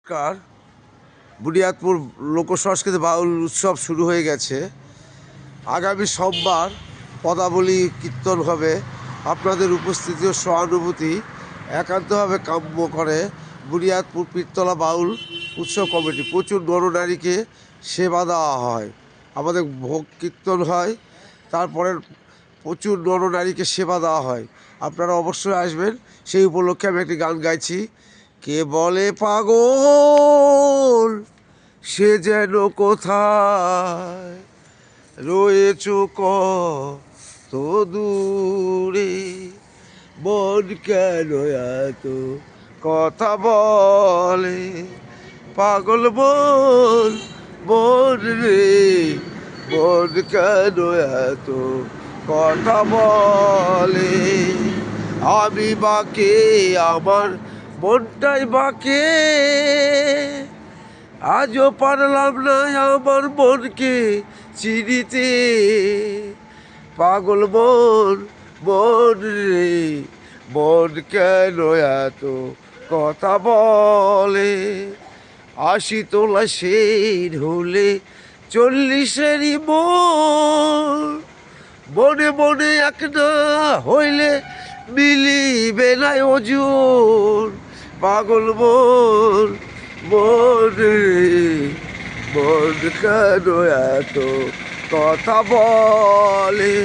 নমস্কার। বুনিয়াদপুর লোক সংস্কৃতি বাউল উৎসব শুরু হয়ে গেছে। আগামী সোমবার পদাবলী কীর্তন হবে। আপনাদের উপস্থিতি ও সহানুভূতি একান্তভাবে কাম্য করে বুনিয়াদপুর পীরতলা বাউল উৎসব কমিটি। প্রচুর নরনারীকে সেবা দেওয়া হয়, আমাদের ভোগ কীর্তন হয়, তারপরে প্রচুর নরনারীকে সেবা দেওয়া হয়। আপনারা অবশ্যই আসবেন। সেই উপলক্ষে আমি একটি গান গাইছি। কে বলে পাগল সে যেন কোথায় রয়েছ কত দূরে, মন কেন এত কথা বলে, পাগল বল মন রে, মন কেন এত কথা বলে, আমি বাকে আমার মনটাই বাকে, আজও পারলাম না আমার মনকে চিনিতে, পাগল মন মন রে, মন কেন এত কথা বলে, ৮০ তোলা সেই হলে ৪০-এরই মন, মনে মনে এক না হইলে মিলিবে না ওজন, পাগল মন মন রে, মন কেন এত কথা বলে।